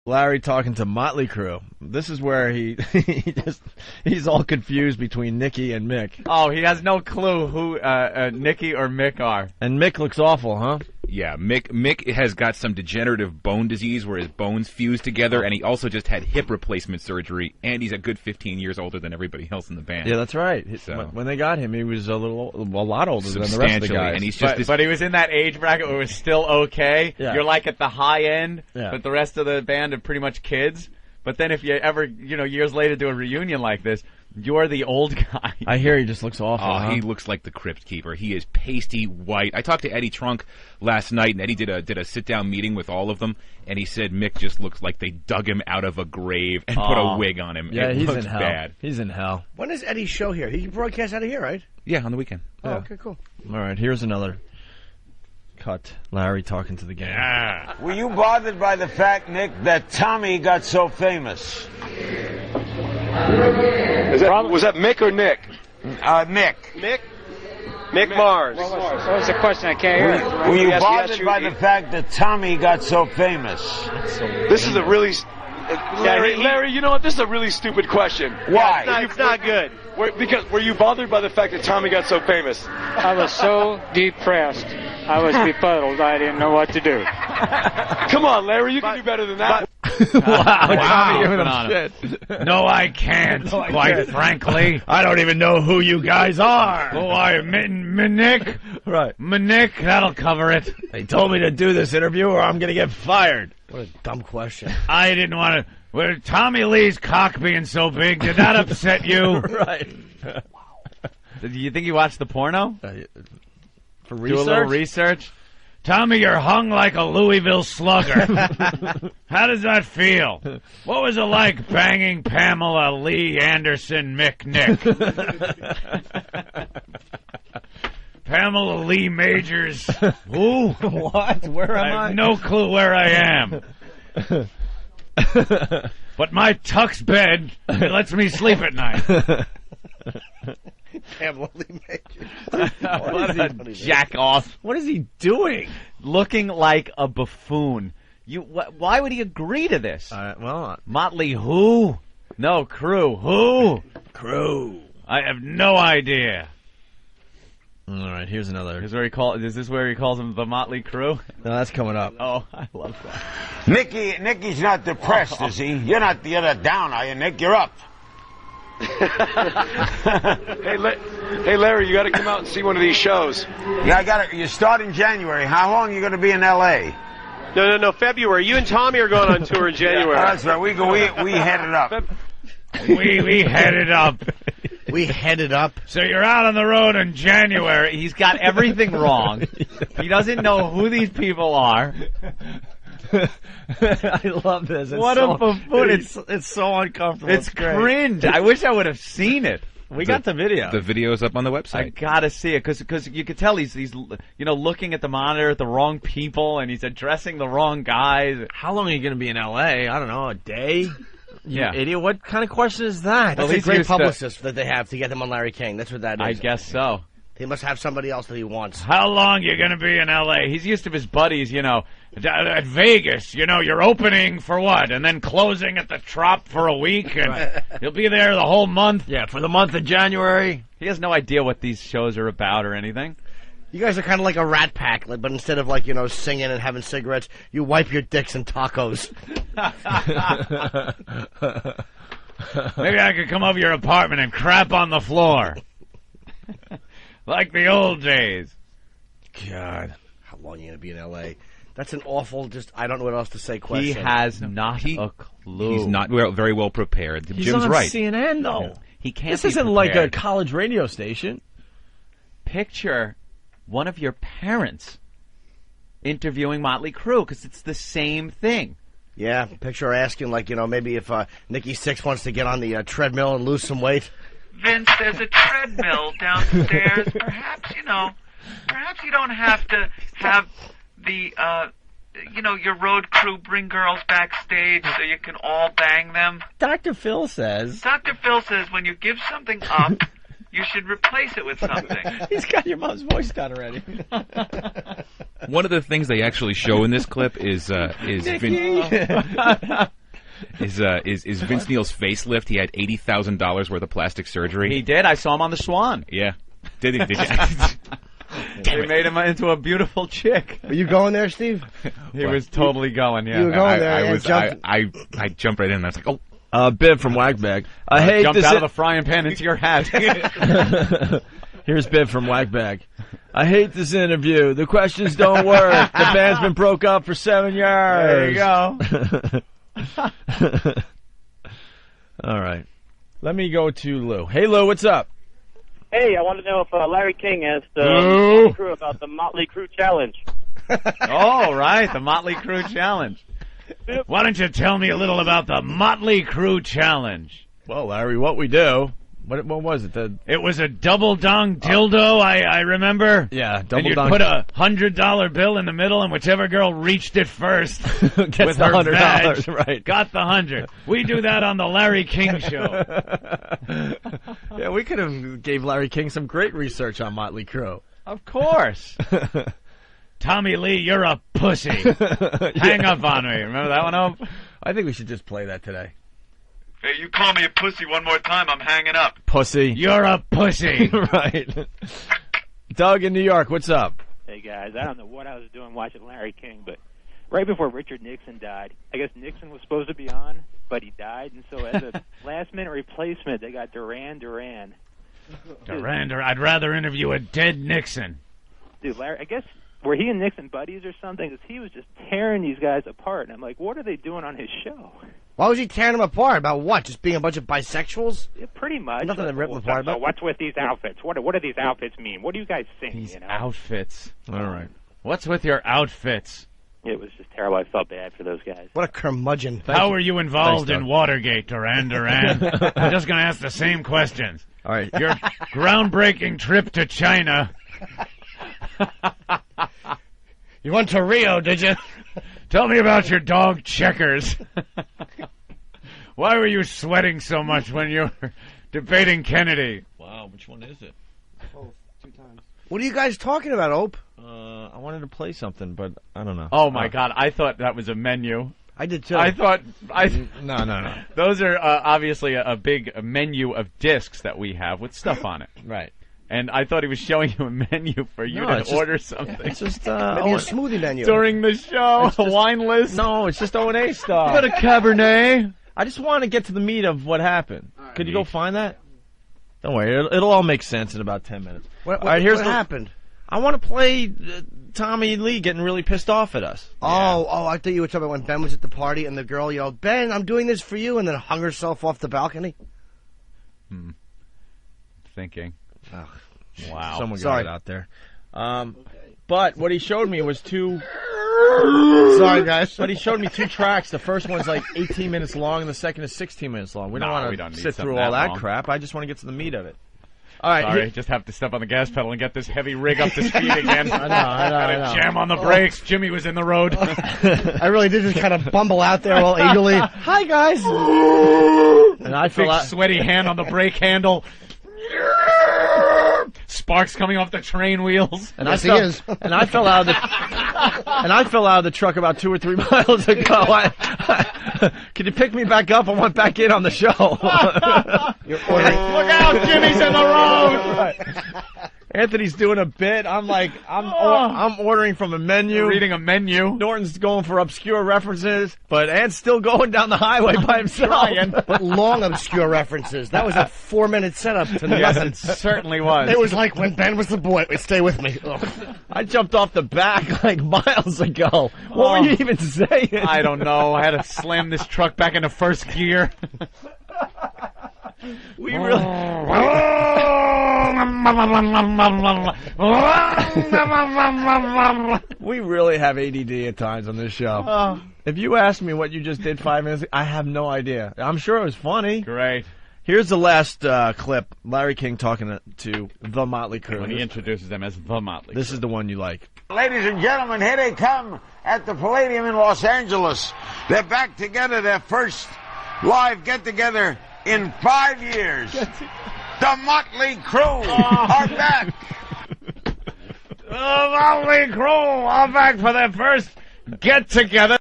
Larry talking to Motley Crue. This is where he's all confused between Nicky and Mick. Oh, he has no clue who Nicky or Mick are. And Mick looks awful, huh? Yeah, Mick has got some degenerative bone disease where his bones fuse together, and he also just had hip replacement surgery, and he's a good 15 years older than everybody else in the band. Yeah, that's right. So, when they got him, he was a lot older than the rest of the guys. And he's just but he was in that age bracket where it was still okay. Yeah. You're like at the high end, yeah. But the rest of the band are pretty much kids. But then if you ever, years later do a reunion like this, you're the old guy. I hear he just looks awful. Oh, he looks like the Crypt Keeper. He is pasty white. I talked to Eddie Trunk last night, and Eddie did a sit-down meeting with all of them, and he said Mick just looks like they dug him out of a grave and put a wig on him. Yeah, it he's looks in hell. bad. He's in hell. When is Eddie's show here? He broadcasts out of here, right? Yeah, on the weekend. Oh, Yeah. okay, cool. All right, here's another cut. Larry talking to the gang. Yeah. Were you bothered by the fact, Nick, that Tommy got so famous? Was that Mick or Nick? Nick. Mick Mars. What was the question? I can't hear it. Were you Yes, bothered by the fact that Tommy got so famous? This is a really... Larry, you know what? This is a really stupid question. Why? It's not good. Because were you bothered by the fact that Tommy got so famous? I was so depressed. I was befuddled. I didn't know what to do. Come on, Larry, you can do better than that. Wow. No, I can't, quite frankly. I don't even know who you guys are. Who are you, Nick? Right. Nick, that'll cover it. They told me to do this interview or I'm going to get fired. What a dumb question. I didn't want to... Well, Tommy Lee's cock being so big, did that upset you? Right. Do you think you watched the porno? For Do a little research? Tommy, you're hung like a Louisville slugger. How does that feel? What was it like banging Pamela Lee Anderson McNick? Pamela Lee Majors. Who? What? Where am I have no clue where I am. But my tux bed lets me sleep at night. Pamela Lee Majors. What a jack off. What is he doing? Looking like a buffoon. Why would he agree to this? Motley who? No, Crue. Who? Crue. I have no idea. All right, here's another. Is this where he calls him the Motley Crue? No, that's coming up. Oh, I love that. Nicky's not depressed, is he? You're not down, are you, Nick? You're up. Hey, Larry, you got to come out and see one of these shows. Yeah, you start in January. How long are you going to be in L.A.? No, February. You and Tommy are going on tour in January. That's right. We headed up. We headed up. We headed up. So you're out on the road in January. He's got everything wrong. He doesn't know who these people are. I love this. What a buffoon. It's so uncomfortable. It's cringe. I wish I would have seen it. We got the video. The video's up on the website. I gotta see it because you could tell he's looking at the monitor at the wrong people and he's addressing the wrong guys. How long are you going to be in L.A.? I don't know, a day? Yeah. Idiot. What kind of question is that? That's a great publicist that they have to get them on Larry King. That's what that is. I guess so. He must have somebody else that he wants. How long you going to be in L.A.? He's used to his buddies, At Vegas, you're opening for what? And then closing at the Trop for a week? And you'll be there the whole month? Yeah, for the month of January. He has no idea what these shows are about or anything. You guys are kind of like a rat pack, but instead of singing and having cigarettes, you wipe your dicks in tacos. Maybe I could come over your apartment and crap on the floor. Like the old days. God. How long are you going to be in L.A.? That's an awful, I don't know what else to say question. He has not a clue. He's not very well prepared. He's Jim's on right. CNN, though. He can't This be isn't prepared. like a college radio station. Picture one of your parents interviewing Motley Crue because it's the same thing. Yeah, picture her asking, maybe if Nikki Sixx wants to get on the treadmill and lose some weight. Vince, there's a treadmill downstairs. Perhaps you don't have to have the, your road crew bring girls backstage so you can all bang them. Dr. Phil says. Dr. Phil says when you give something up, you should replace it with something. He's got your mom's voice down already. One of the things they actually show in this clip is Vince Neil's facelift. He had $80,000 worth of plastic surgery. He did. I saw him on the Swan. Yeah. Did he? They made him into a beautiful chick. Were you going there, Steve? He was totally going, yeah. You were going there. I jumped right in and I was like, oh. Biv from Wagbag. I hate jumped this out of the frying pan into your hat. Here's Biv from Wagbag. I hate this interview. The questions don't work. The band's been broke up for 7 years. There you go. All right. Let me go to Lou. Hey, Lou, what's up? Hey, I want to know if Larry King asked Motley Crue about the Motley Crue challenge. Oh, right, the Motley Crue challenge. Why don't you tell me a little about the Motley Crue challenge? Well, Larry, what we do... What was it? It was a double dong dildo, I remember. Yeah, double and you'd dong. put a $100 bill in the middle, and whichever girl reached it first gets with the her $100, vag, right? got the 100. We do that on the Larry King Show. Yeah, we could have gave Larry King some great research on Motley Crue. Of course. Tommy Lee, you're a pussy. Hang up on me. Remember that one, Hope? I think we should just play that today. Hey, you call me a pussy one more time, I'm hanging up. Pussy. You're a pussy. Right. Doug in New York, what's up? Hey, guys, I don't know what I was doing watching Larry King, but right before Richard Nixon died, I guess Nixon was supposed to be on, but he died, and so as a last-minute replacement, they got Duran Duran. I'd rather interview a dead Nixon. Dude, Larry, I guess, were he and Nixon buddies or something? Because he was just tearing these guys apart, and I'm like, what are they doing on his show? Why was he tearing them apart? About what? Just being a bunch of bisexuals? Yeah, pretty much. Nothing to rip them apart about. So what's with these outfits? What do these outfits mean? What do you guys think? These you know? outfits. All right. What's with your outfits? It was just terrible. I felt bad for those guys. What a curmudgeon. How were you involved Thanks, in Watergate, Duran Duran? I'm just going to ask the same questions. All right. Your groundbreaking trip to China. You went to Rio, did you? Tell me about your dog Checkers. Why were you sweating so much when you were debating Kennedy? Wow, which one is it? Oh, 2 times. What are you guys talking about, Ope? I wanted to play something, but I don't know. Oh, my God. I thought that was a menu. I did, too. I thought... No. Those are obviously a big menu of discs that we have with stuff on it. Right. And I thought he was showing you a menu for you to order something. It's just... Maybe a smoothie menu. During the show, a wine list. No, it's just O&A stuff. But a Cabernet. I just want to get to the meat of what happened. Could you go find that? Don't worry, it'll all make sense in about 10 minutes. What all right, here's what happened? I want to play Tommy Lee getting really pissed off at us. Oh, I thought you were talking about when Ben was at the party and the girl yelled, "Ben, I'm doing this for you," and then hung herself off the balcony. Thinking. Ugh. Wow. Someone got it out there. But what he showed me was 2... Sorry, guys. But he showed me 2 tracks. The first one's like 18 minutes long, and the second is 16 minutes long. We don't want to sit through all that crap. I just want to get to the meat of it. All right. Sorry, just have to step on the gas pedal and get this heavy rig up to speed again. I know. Jam on the brakes. Jimmy was in the road. I really did just kind of bumble out there all eagerly. Hi, guys. And I fell Big out. sweaty hand on the brake handle. Sparks coming off the train wheels. And Yes, I he fell, is. and I fell out of the truck about 2 or 3 miles ago. Can you pick me back up? I want back in on the show. Look out, Jimmy's in the road. Anthony's doing a bit. I'm ordering from a menu. Reading a menu. Norton's going for obscure references, but Ant's still going down the highway by himself. But long obscure references. That was a 4-minute setup to Yes, nothing. it certainly was. It was like when Ben was the boy. Stay with me. Ugh. I jumped off the back like miles ago. What were you even saying? I don't know. I had to slam this truck back into first gear. We really... We really have ADD at times on this show. If you asked me what you just did 5 minutes ago, I have no idea. I'm sure it was funny. Great. Here's the last clip. Larry King talking to the Motley Crue. When he introduces them as the Motley Crue. This is the one you like. Ladies and gentlemen, here they come at the Palladium in Los Angeles. They're back together, their first live get-together in 5 years. The Motley Crue are back. The Motley Crue are back for their first get-together.